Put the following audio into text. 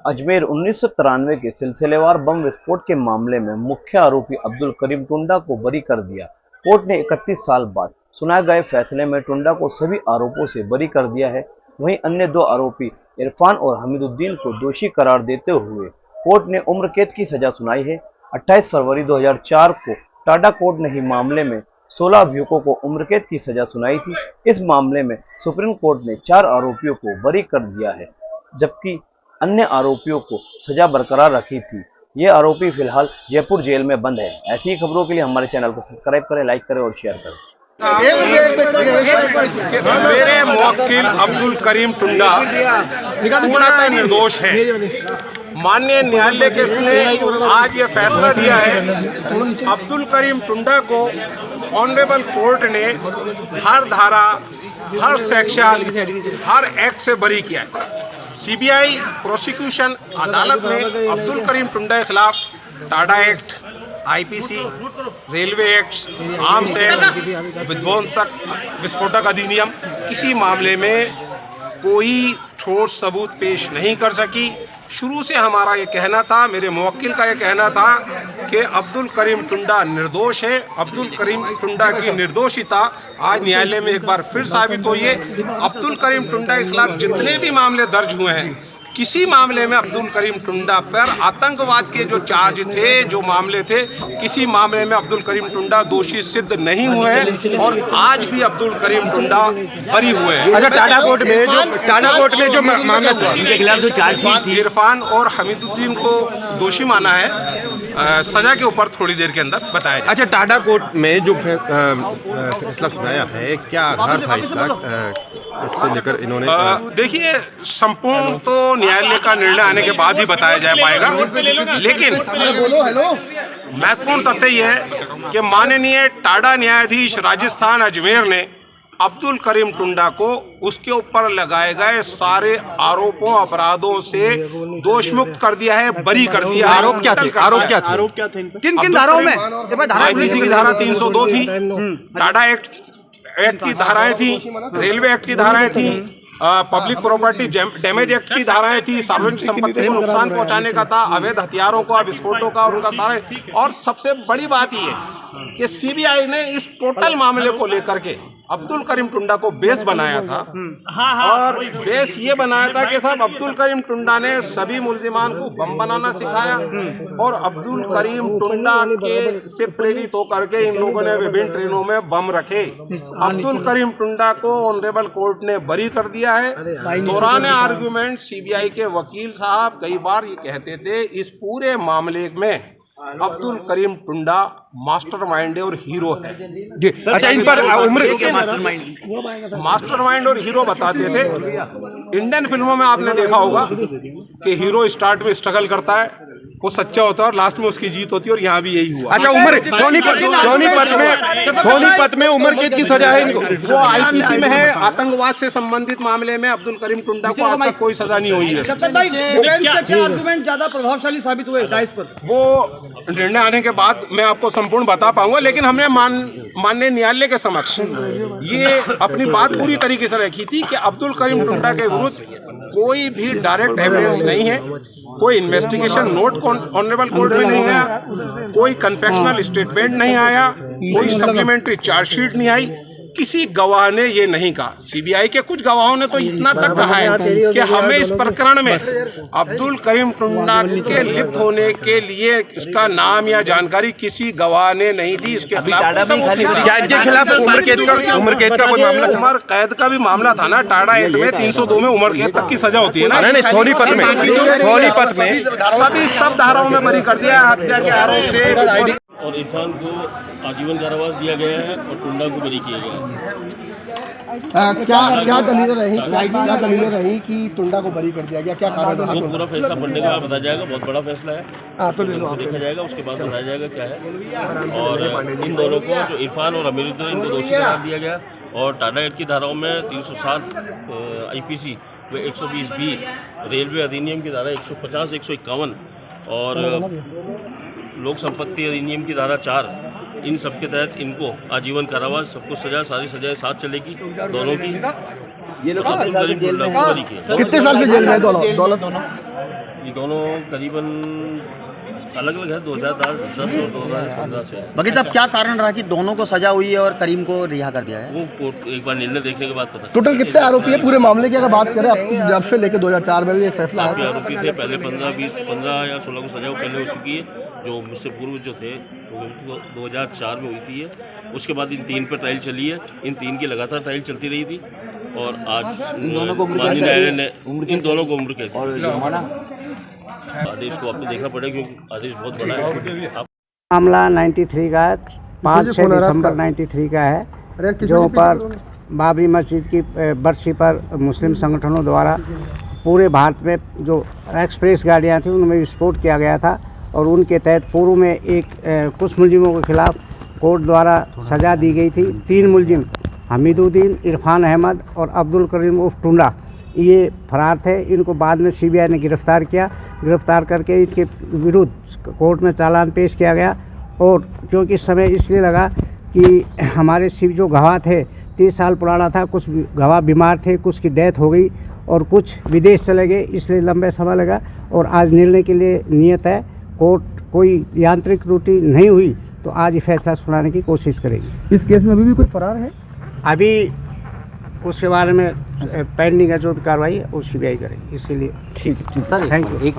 अजमेर 1993 के सिलसिलेवार बम विस्फोट के मामले में मुख्य आरोपी अब्दुल करीम टुंडा को बरी कर दिया। कोर्ट ने 31 साल बाद सुनाए गए फैसले में टुंडा को सभी आरोपों से बरी कर दिया है। वहीं अन्य दो आरोपी इरफान और हमीदुद्दीन को दोषी करार देते हुए कोर्ट ने उम्र कैद की सजा सुनाई है। 28 फरवरी 2004 को टाडा कोर्ट ने ही मामले में 16 अभियुक्तों को उम्र कैद की सजा सुनाई थी। इस मामले में सुप्रीम कोर्ट ने 4 आरोपियों को बरी कर दिया है, जबकि अन्य आरोपियों को सजा बरकरार रखी थी। ये आरोपी फिलहाल जयपुर जेल में बंद है। ऐसी ही खबरों के लिए हमारे चैनल को सब्सक्राइब करें, लाइक करें और शेयर करें। मेरे मुवक्किल अब्दुल करीम टुंडा पूर्णतः निर्दोष है। माननीय न्यायालय के ने आज ये फैसला दिया है। अब्दुल करीम टुंडा को ऑनरेबल कोर्ट ने हर धारा, हर सेक्शन, हर एक्ट से बरी किया है। सीबीआई प्रोसिक्यूशन अदालत ने अब्दुल करीम टुंडा के खिलाफ Tada act, IPC, railway act, arms act, विस्फोटक अधिनियम किसी मामले में कोई ठोस सबूत पेश नहीं कर सकी। शुरू से हमारा ये कहना था, मेरे मुवक्किल का ये कहना था कि अब्दुल करीम टुंडा निर्दोष है। अब्दुल करीम टुंडा की निर्दोषिता आज न्यायालय में एक बार फिर साबित हुई है। अब्दुल करीम टुंडा के खिलाफ जितने भी मामले दर्ज हुए हैं, किसी मामले में अब्दुल करीम टुंडा पर आतंकवाद के जो चार्ज थे, जो मामले थे, किसी मामले में अब्दुल करीम टुंडा दोषी सिद्ध नहीं हुए हैं और आज भी अब्दुल करीम टुंडा बरी हुए हैं। अच्छा, टाडा कोर्ट में जो मामला था, उनके खिलाफ जो चार्जशीट थी, इरफान और हमीदुद्दीन को दोषी माना है। सजा के ऊपर थोड़ी देर के अंदर बताया जाए। अच्छा, टाडा कोर्ट में जो फैसला सुनाया है, क्या आधार था इसको लेकर इन्होंने? देखिए, संपूर्ण तो न्यायालय का निर्णय आने के बाद ही बताया जा पाएगा, लेकिन महत्वपूर्ण तथ्य यह है कि माननीय टाडा न्यायाधीश राजस्थान अजमेर ने अब्दुल करीम टुंडा को उसके ऊपर लगाए गए सारे आरोपों, अपराधों से दोष मुक्त कर दिया है, बरी कर दिया है। आरोप क्या थे? किन धाराओं में? आईपीसी की धारा 302 थी, टाडा एक्ट की धाराएं थी, रेलवे एक्ट की धाराएं थी, पब्लिक प्रॉपर्टी डैमेज एक्ट की धाराएं थी, सार्वजनिक संपत्ति को नुकसान पहुंचाने का था, अवैध हथियारों का, विस्फोटों का और उनका सारे। और सबसे बड़ी बात ये है कि सीबीआई ने इस टोटल मामले को लेकर के अब्दुल करीम टुंडा को बेस बनाया था। और बेस ये बनाया था कि साहब अब्दुल करीम टुंडा ने सभी मुल्जिमान को बम बनाना सिखाया और अब्दुल करीम टुंडा के से प्रेरित होकर के इन लोगों ने विभिन्न ट्रेनों में बम रखे। अब्दुल करीम टुंडा को ऑनरेबल कोर्ट ने बरी कर दिया है। दौरान आर्गुमेंट सीबीआई के वकील साहब कई बार ये कहते थे, इस पूरे मामले में अब्दुल करीम टुंडा मास्टरमाइंड और हीरो है। अच्छा, इन पर मास्टरमाइंड और हीरो बताते थे। इंडियन फिल्मों में आपने देखा होगा कि हीरो स्टार्ट में स्ट्रगल करता है, वो सच्चा होता है और लास्ट में उसकी जीत होती है, और यहाँ भी यही हुआ। अच्छा, सोनीपत में उम्र कैद की सजा है इनको। वो आईपीसी में है। आतंकवाद से संबंधित मामले में अब्दुल करीम टुंडा को आज तक कोई सजा नहीं हुई है। क्या आर्गुमेंट ज्यादा प्रभावशाली साबित हुए डाइस पर? वो निर्णय आने के बाद मैं आपको संपूर्ण बता पाऊंगा, लेकिन हमने माननीय न्यायालय के समक्ष ये अपनी बात पूरी तरीके से रखी थी कि अब्दुल करीम टुंडा के विरुद्ध कोई भी डायरेक्ट एविडेंस नहीं है, कोई इन्वेस्टिगेशन नोट ऑनरेबल कोर्ट में नहीं आया, कोई कन्फेक्शनल स्टेटमेंट नहीं आया, कोई सप्लीमेंट्री चार्जशीट नहीं आई, किसी गवाह ने ये नहीं कहा। सीबीआई के कुछ गवाहों ने तो इतना तक कहा है कि हमें इस प्रकरण में अब्दुल करीम टुंडा के लिप्त होने के लिए इसका नाम या जानकारी किसी गवाह ने नहीं दी। इसके खिलाफ उम्र कैद का कोई मामला? उम्र कैद का भी मामला था ना, टाडा एक्ट में 302 में उम्र कैद तक की सजा होती है ना। सोनीपत में सभी सब धाराओं में बरी कर दिया हत्या के आरोप से। और इरफान को आजीवन कारावास दिया गया है और टुंडा को बरी किया गया है। क्या दलीलें रही कि टुंडा को बरी कर दिया गया? क्या कारण रहा? पूरा फैसला पढ़ने के बाद बताया जाएगा। बहुत बड़ा फैसला है, तो देखा जाएगा, उसके बाद बताया जाएगा क्या है। और इन दोनों को, जो इरफान और हमीदुद्दीन, इनको दोषी करार दिया गया और टाडा एक्ट की धाराओं में 307 आईपीसी व 120B, रेलवे अधिनियम की धारा 150, 151 और लोक संपत्ति अधिनियम की धारा 4, इन सब के तहत इनको आजीवन कारावास, सबको सजा, सारी सजाएं साथ चलेगी दोनों की। ये लोग कितने साल से जेल में दोनों? ये दोनों करीबन अलग अलग है, 2010 और 2015 से। बाकी साहब क्या कारण रहा कि दोनों को सजा हुई है और करीम को रिहा कर दिया है? वो कोर्ट एक बार निर्णय देखने के बाद पता। टोटल कितने आरोपी है पूरे मामले की अगर बात करें जब से लेकर 2004 में भी एक फैसला काफी आया? आरोपी थे, पहले 15 या 16 को सजा पहले हो चुकी है, जो मुझसे पूर्व जो थे 2004 में हुई थी ये। उसके बाद इन 3 पे ट्रायल चली है, इन 3 की लगातार ट्रायल चलती रही थी और आज माननीय न्यायालय ने इन दोनों को उम्र कैद आदेश को आपने देखना पड़ेगा क्योंकि आदेश बहुत बड़ा है। मामला 93 का 5-6 दिसंबर 93 का है, जो पर बाबरी मस्जिद की बरसी पर मुस्लिम संगठनों द्वारा पूरे भारत में जो एक्सप्रेस गाड़ियां थी उनमें विस्फोट किया गया था और उनके तहत पूर्व में कुछ मुलजिमों के खिलाफ कोर्ट द्वारा सज़ा दी गई थी। 3 मुलजिम हमीदुद्दीन, इरफान अहमद और अब्दुल करीम उर्फ टुंडा ये फरार थे। इनको बाद में सीबीआई ने गिरफ्तार किया। गिरफ्तार करके इनके विरुद्ध कोर्ट में चालान पेश किया गया और क्योंकि इस समय इसलिए लगा कि हमारे जो गवाह थे 30 साल पुराना था, कुछ गवाह बीमार थे, कुछ की डेथ हो गई और कुछ विदेश चले गए, इसलिए लंबे समय लगा और आज निर्णय के लिए नियत है। कोर्ट कोई यांत्रिक त्रुटि नहीं हुई तो आज ये फैसला सुनाने की कोशिश करेगी। इस केस में अभी भी कोई फरार है? अभी उसके बारे में पेंडिंग है, जो भी कार्रवाई है वो सीबीआई करेगी, इसीलिए ठीक सर, थैंक यू।